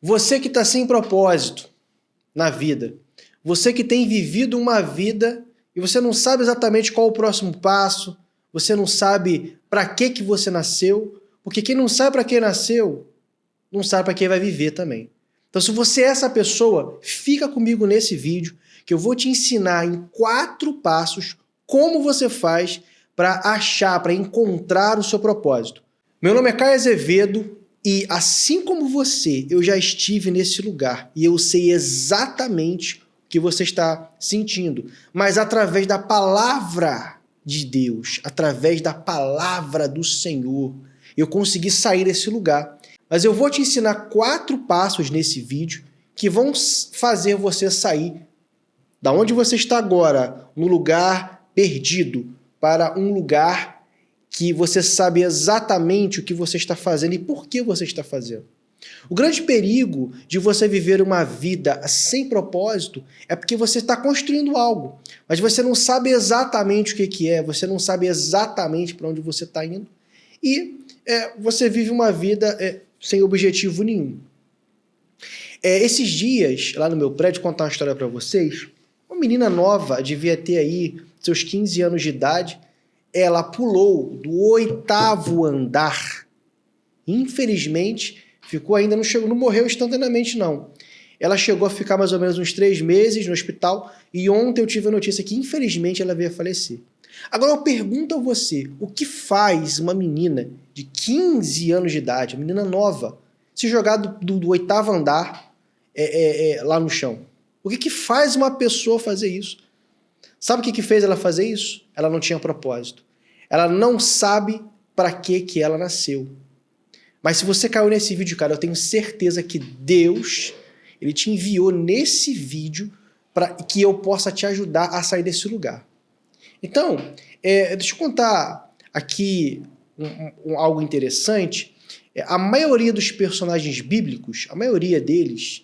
Você que está sem propósito na vida, você que tem vivido uma vida e você não sabe exatamente qual o próximo passo, você não sabe para que você nasceu, porque quem não sabe para que nasceu, não sabe para que vai viver também. Então, se você é essa pessoa, fica comigo nesse vídeo, que eu vou te ensinar em 4 passos como você faz para achar, para encontrar o seu propósito. Meu nome é Caio Azevedo e, assim como você, eu já estive nesse lugar e eu sei exatamente o que você está sentindo, mas através da palavra de Deus, através da palavra do Senhor, eu consegui sair desse lugar. Mas eu vou te ensinar 4 passos nesse vídeo que vão fazer você sair da onde você está agora, no lugar perdido, para um lugar que você sabe exatamente o que você está fazendo e por que você está fazendo. O grande perigo de você viver uma vida sem propósito é porque você está construindo algo, mas você não sabe exatamente o que é, você não sabe exatamente para onde você está indo e você vive uma vida sem objetivo nenhum. Esses dias, lá no meu prédio, vou contar uma história para vocês. Uma menina nova, devia ter aí seus 15 anos de idade, ela pulou do 8º andar. Infelizmente, não morreu instantaneamente, não. Ela chegou a ficar mais ou menos uns 3 meses no hospital e ontem eu tive a notícia que, infelizmente, ela veio a falecer. Agora eu pergunto a você, o que faz uma menina de 15 anos de idade, uma menina nova, se jogar do 8º andar lá no chão? O que faz uma pessoa fazer isso? Sabe o que fez ela fazer isso? Ela não tinha propósito. Ela não sabe para que ela nasceu. Mas se você caiu nesse vídeo, cara, eu tenho certeza que Deus, Ele te enviou nesse vídeo para que eu possa te ajudar a sair desse lugar. Então, deixa eu contar aqui algo interessante. A maioria dos personagens bíblicos, a maioria deles,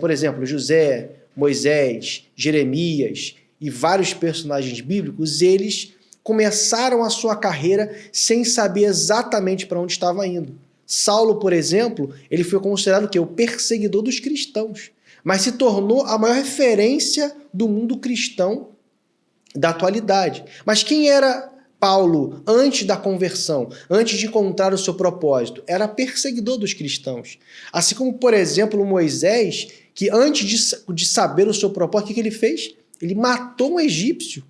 por exemplo, José, Moisés, Jeremias e vários personagens bíblicos, eles começaram a sua carreira sem saber exatamente para onde estava indo. Saulo, por exemplo, ele foi considerado o perseguidor dos cristãos, mas se tornou a maior referência do mundo cristão da atualidade. Mas quem era Paulo antes da conversão, antes de encontrar o seu propósito? Era perseguidor dos cristãos. Assim como, por exemplo, Moisés, que antes de saber o seu propósito, o que ele fez? Ele matou um egípcio.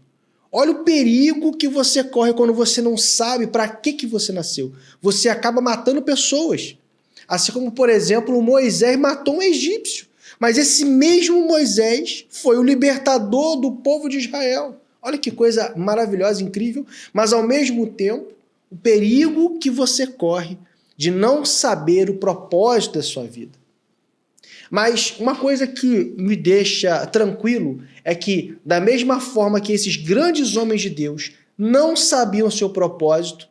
Olha o perigo que você corre quando você não sabe para que você nasceu. Você acaba matando pessoas. Assim como, por exemplo, Moisés matou um egípcio. Mas esse mesmo Moisés foi o libertador do povo de Israel. Olha que coisa maravilhosa, incrível, mas ao mesmo tempo, o perigo que você corre de não saber o propósito da sua vida. Mas uma coisa que me deixa tranquilo é que, da mesma forma que esses grandes homens de Deus não sabiam o seu propósito,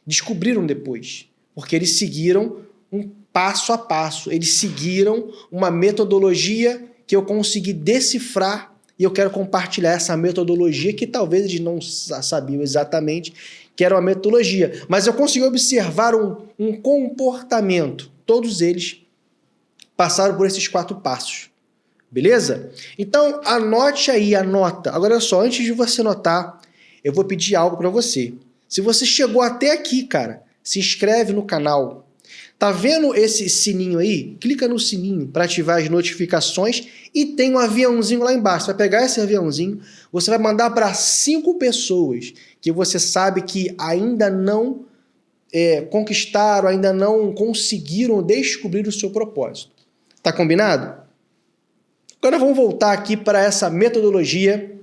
descobriram depois, porque eles seguiram um passo a passo, eles seguiram uma metodologia que eu consegui decifrar. E eu quero compartilhar essa metodologia que talvez eles não sabiam exatamente que era uma metodologia. Mas eu consegui observar um comportamento. Todos eles passaram por esses 4 passos. Beleza? Então, anote aí, anota. Agora, olha só, antes de você anotar, eu vou pedir algo para você. Se você chegou até aqui, cara, se inscreve no canal. Tá vendo esse sininho aí? Clica no sininho para ativar as notificações e tem um aviãozinho lá embaixo. Você vai pegar esse aviãozinho, você vai mandar para 5 pessoas que você sabe que ainda não conquistaram, ainda não conseguiram descobrir o seu propósito. Tá combinado? Agora vamos voltar aqui para essa metodologia.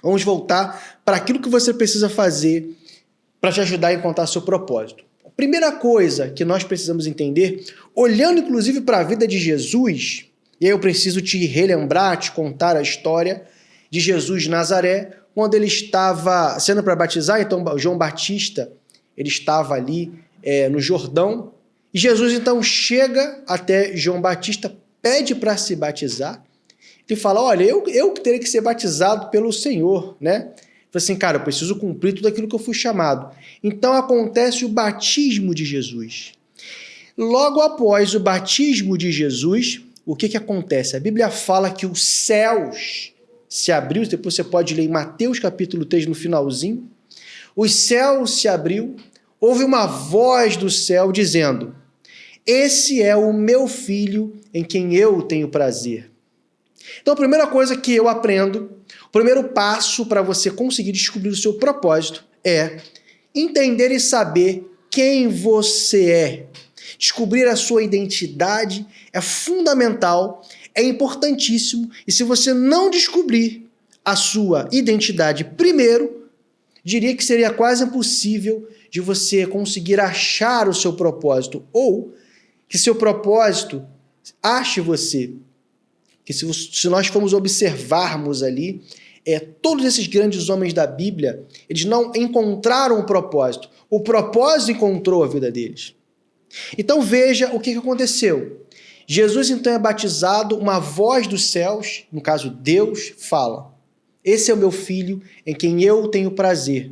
Vamos voltar para aquilo que você precisa fazer para te ajudar a encontrar seu propósito. Primeira coisa que nós precisamos entender, olhando inclusive para a vida de Jesus, e aí eu preciso te relembrar, te contar a história de Jesus de Nazaré, quando ele estava sendo para batizar, então João Batista, ele estava ali no Jordão, e Jesus então chega até João Batista, pede para se batizar, e fala, olha, eu que teria que ser batizado pelo Senhor, né? Falei assim, cara, eu preciso cumprir tudo aquilo que eu fui chamado. Então acontece o batismo de Jesus. Logo após o batismo de Jesus, o que acontece? A Bíblia fala que os céus se abriu, depois você pode ler em Mateus capítulo 3 no finalzinho, os céus se abriu, houve uma voz do céu dizendo: esse é o meu filho em quem eu tenho prazer. Então a primeira coisa que eu aprendo, o primeiro passo para você conseguir descobrir o seu propósito é entender e saber quem você é. Descobrir a sua identidade é fundamental, é importantíssimo, e se você não descobrir a sua identidade primeiro, diria que seria quase impossível de você conseguir achar o seu propósito, ou que seu propósito ache você. Que se nós formos observarmos ali, todos esses grandes homens da Bíblia, eles não encontraram o propósito encontrou a vida deles. Então veja o que aconteceu. Jesus então é batizado, uma voz dos céus, no caso Deus, fala: esse é o meu filho em quem eu tenho prazer.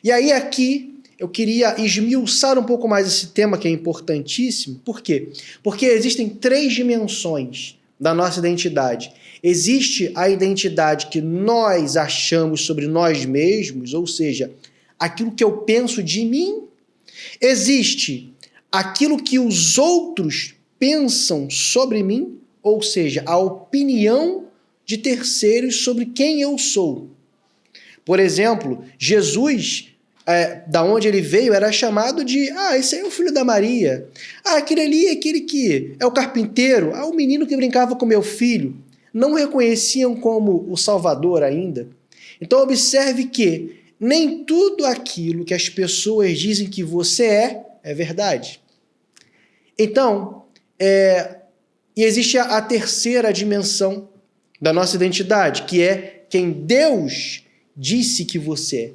E aí aqui eu queria esmiuçar um pouco mais esse tema que é importantíssimo. Por quê? Porque existem 3 dimensões da nossa identidade. Existe a identidade que nós achamos sobre nós mesmos, ou seja, aquilo que eu penso de mim. Existe aquilo que os outros pensam sobre mim, ou seja, a opinião de terceiros sobre quem eu sou. Por exemplo, Jesus, da onde ele veio, era chamado de: esse aí é o filho da Maria. Aquele ali é aquele que é o carpinteiro. O menino que brincava com meu filho. Não reconheciam como o Salvador ainda. Então observe que nem tudo aquilo que as pessoas dizem que você é verdade. Então, e existe a terceira dimensão da nossa identidade, que é quem Deus disse que você é.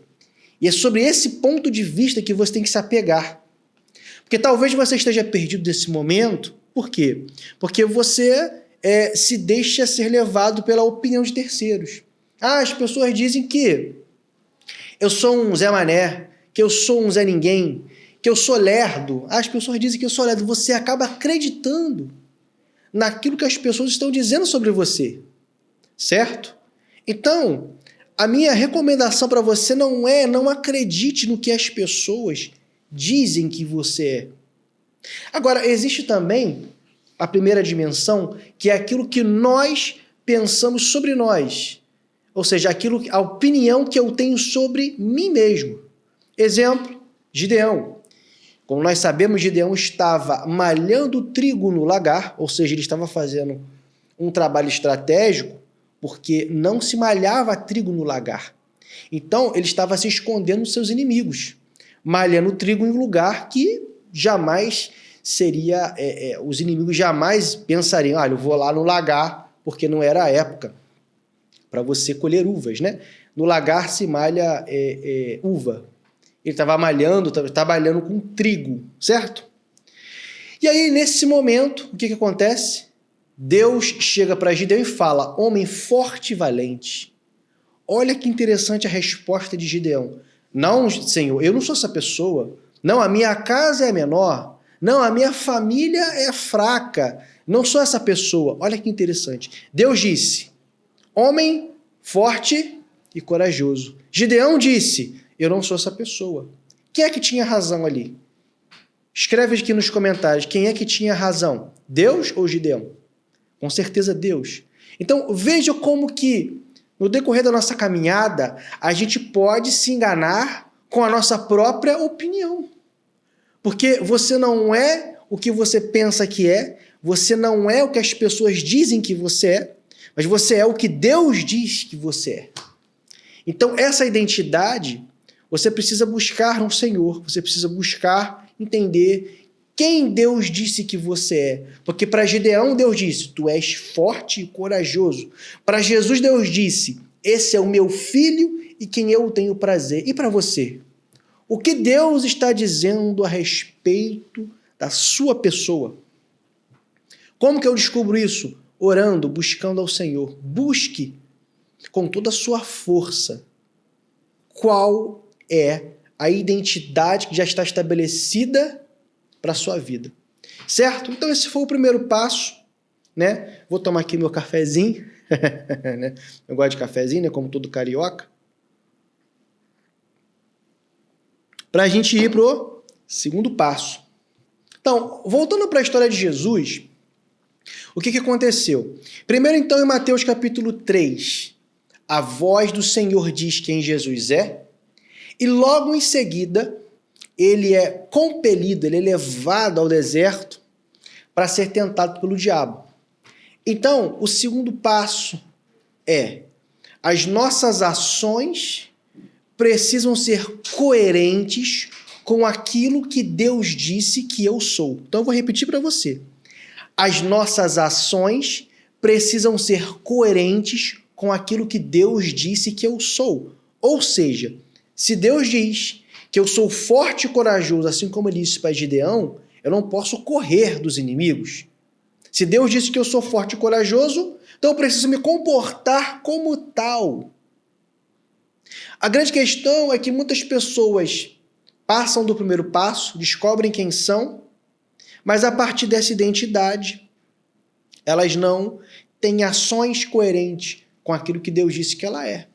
E é sobre esse ponto de vista que você tem que se apegar. Porque talvez você esteja perdido nesse momento. Por quê? Porque você se deixa ser levado pela opinião de terceiros. As pessoas dizem que eu sou um Zé Mané, que eu sou um Zé Ninguém, que eu sou lerdo. As pessoas dizem que eu sou lerdo. Você acaba acreditando naquilo que as pessoas estão dizendo sobre você. Certo? Então, a minha recomendação para você não acredite no que as pessoas dizem que você é. Agora, existe também a primeira dimensão, que é aquilo que nós pensamos sobre nós. Ou seja, a opinião que eu tenho sobre mim mesmo. Exemplo, Gideão. Como nós sabemos, Gideão estava malhando trigo no lagar, ou seja, ele estava fazendo um trabalho estratégico, porque não se malhava trigo no lagar. Então, ele estava se escondendo dos seus inimigos, malhando trigo em um lugar que jamais seria... os inimigos jamais pensariam: eu vou lá no lagar, porque não era a época para você colher uvas, né? No lagar se malha uva. Ele estava malhando, trabalhando com trigo, certo? E aí, nesse momento, o que acontece? Deus chega para Gideão e fala: homem forte e valente. Olha que interessante a resposta de Gideão. Não, Senhor, eu não sou essa pessoa. Não, a minha casa é menor. Não, a minha família é fraca. Não sou essa pessoa. Olha que interessante. Deus disse: homem forte e corajoso. Gideão disse: eu não sou essa pessoa. Quem é que tinha razão ali? Escreve aqui nos comentários, quem é que tinha razão? Deus ou Gideão? Com certeza Deus. Então veja como que no decorrer da nossa caminhada a gente pode se enganar com a nossa própria opinião. Porque você não é o que você pensa que é, você não é o que as pessoas dizem que você é, mas você é o que Deus diz que você é. Então essa identidade você precisa buscar no Senhor, você precisa buscar entender quem Deus disse que você é. Porque para Gideão, Deus disse: tu és forte e corajoso. Para Jesus, Deus disse: esse é o meu filho e quem eu tenho prazer. E para você? O que Deus está dizendo a respeito da sua pessoa? Como que eu descubro isso? Orando, buscando ao Senhor. Busque com toda a sua força qual é a identidade que já está estabelecida para a sua vida. Certo? Então esse foi o primeiro passo, né? Vou tomar aqui meu cafezinho, né? Eu gosto de cafezinho, né? Como todo carioca. Para a gente ir pro segundo passo. Então, voltando para a história de Jesus, o que aconteceu? Primeiro, então, em Mateus capítulo 3, a voz do Senhor diz quem Jesus é, e logo em seguida, ele é compelido, ele é levado ao deserto para ser tentado pelo diabo. Então, o segundo passo é: as nossas ações precisam ser coerentes com aquilo que Deus disse que eu sou. Então, eu vou repetir para você. As nossas ações precisam ser coerentes com aquilo que Deus disse que eu sou. Ou seja, se Deus diz que eu sou forte e corajoso, assim como ele disse para Gideão, eu não posso correr dos inimigos. Se Deus disse que eu sou forte e corajoso, então eu preciso me comportar como tal. A grande questão é que muitas pessoas passam do primeiro passo, descobrem quem são, mas a partir dessa identidade, elas não têm ações coerentes com aquilo que Deus disse que ela é.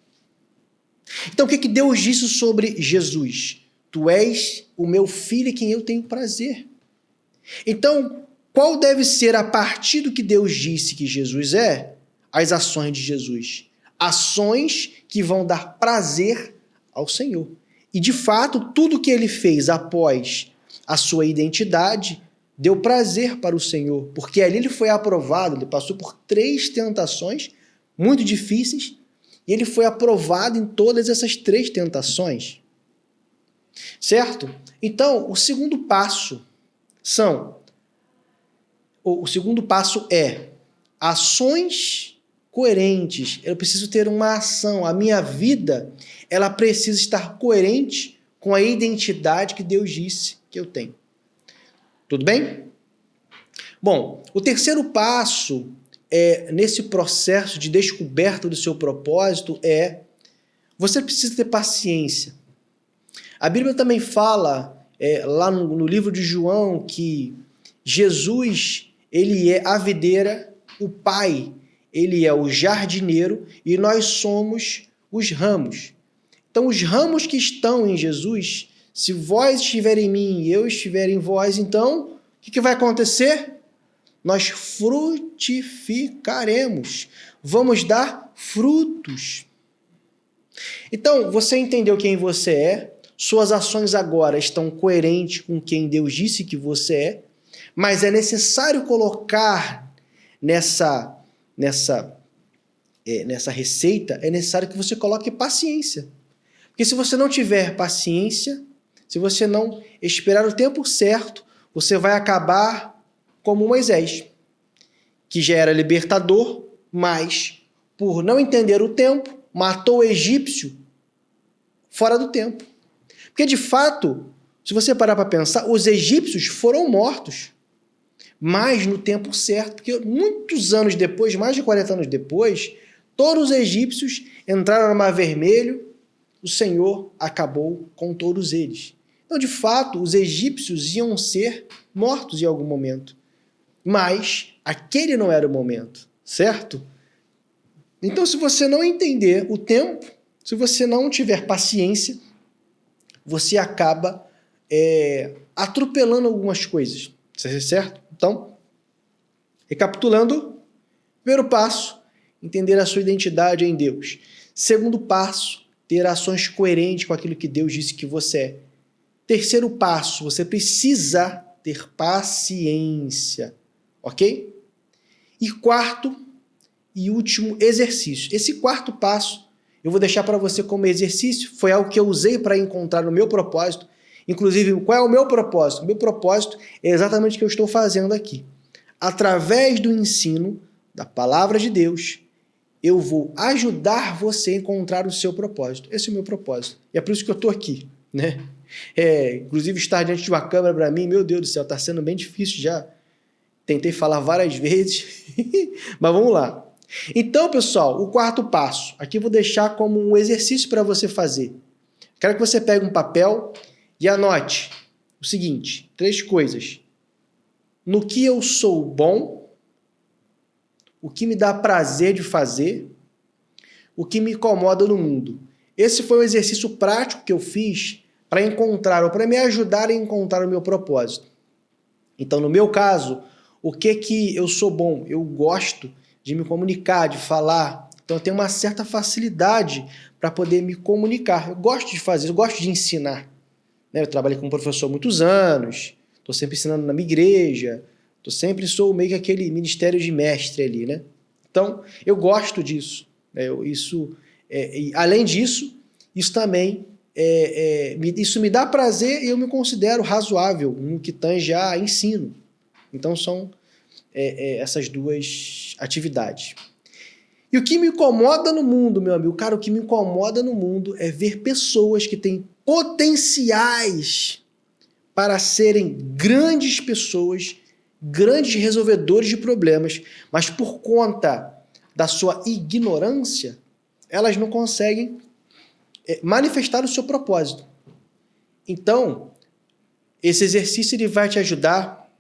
Então, o que Deus disse sobre Jesus? Tu és o meu filho em quem eu tenho prazer. Então, qual deve ser, a partir do que Deus disse que Jesus é, as ações de Jesus? Ações que vão dar prazer ao Senhor. E, de fato, tudo que ele fez após a sua identidade deu prazer para o Senhor, porque ali ele foi aprovado, ele passou por 3 tentações muito difíceis, e ele foi aprovado em todas essas 3 tentações. Certo? Então, o segundo passo é ações coerentes. Eu preciso ter uma ação. A minha vida, ela precisa estar coerente com a identidade que Deus disse que eu tenho. Tudo bem? Bom, o terceiro passo nesse processo de descoberta do seu propósito você precisa ter paciência. A Bíblia também fala, lá no livro de João, que Jesus, ele é a videira, o Pai, ele é o jardineiro e nós somos os ramos. Então, os ramos que estão em Jesus, se vós estiverem em mim e eu estiver em vós, então, o que vai acontecer? Nós frutificaremos. Vamos dar frutos. Então, você entendeu quem você é, suas ações agora estão coerentes com quem Deus disse que você é, mas é necessário colocar nessa receita, é necessário que você coloque paciência. Porque se você não tiver paciência, se você não esperar o tempo certo, você vai acabar como Moisés, que já era libertador, mas por não entender o tempo, matou o egípcio fora do tempo. Porque de fato, se você parar para pensar, os egípcios foram mortos, mas no tempo certo, porque muitos anos depois, mais de 40 anos depois, todos os egípcios entraram no Mar Vermelho, o Senhor acabou com todos eles. Então, de fato, os egípcios iam ser mortos em algum momento. Mas aquele não era o momento, certo? Então, se você não entender o tempo, se você não tiver paciência, você acaba atropelando algumas coisas, certo? Então, recapitulando, primeiro passo, entender a sua identidade em Deus. Segundo passo, ter ações coerentes com aquilo que Deus disse que você é. Terceiro passo, você precisa ter paciência, ok? E quarto e último exercício. Esse quarto passo eu vou deixar para você como exercício, foi algo que eu usei para encontrar o meu propósito. Inclusive, qual é o meu propósito? O meu propósito é exatamente o que eu estou fazendo aqui. Através do ensino da palavra de Deus, eu vou ajudar você a encontrar o seu propósito. Esse é o meu propósito. E é por isso que eu estou aqui, né? Inclusive, estar diante de uma câmera para mim, meu Deus do céu, está sendo bem difícil já. Tentei falar várias vezes, mas vamos lá. Então, pessoal, o quarto passo, aqui eu vou deixar como um exercício para você fazer. Quero que você pegue um papel e anote o seguinte, 3 coisas. no que eu sou bom, o que me dá prazer de fazer, o que me incomoda no mundo. Esse foi um exercício prático que eu fiz para encontrar, ou para me ajudar a encontrar o meu propósito. Então, no meu caso, o que eu sou bom? Eu gosto de me comunicar, de falar. Então, eu tenho uma certa facilidade para poder me comunicar. Eu gosto de fazer, eu gosto de ensinar. Eu trabalhei como professor há muitos anos, estou sempre ensinando na minha igreja, sou meio que aquele ministério de mestre ali, né? Então, eu gosto disso. Além disso, isso também isso me dá prazer e eu me considero razoável no que tange a ensino. Então, são essas duas atividades. E o que me incomoda no mundo, meu amigo? Cara, o que me incomoda no mundo é ver pessoas que têm potenciais para serem grandes pessoas, grandes resolvedores de problemas, mas por conta da sua ignorância, elas não conseguem manifestar o seu propósito. Então, esse exercício ele vai te ajudar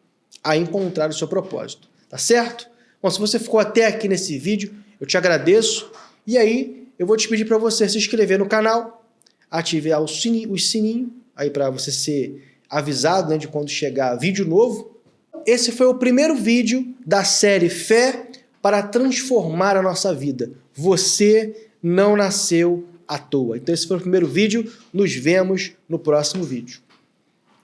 a encontrar o seu propósito, tá certo? Bom, se você ficou até aqui nesse vídeo, eu te agradeço. E aí, eu vou te pedir para você se inscrever no canal, ativar o sininho, aí para você ser avisado, né, de quando chegar vídeo novo. Esse foi o primeiro vídeo da série Fé para transformar a nossa vida. Você não nasceu à toa. Então esse foi o primeiro vídeo. Nos vemos no próximo vídeo.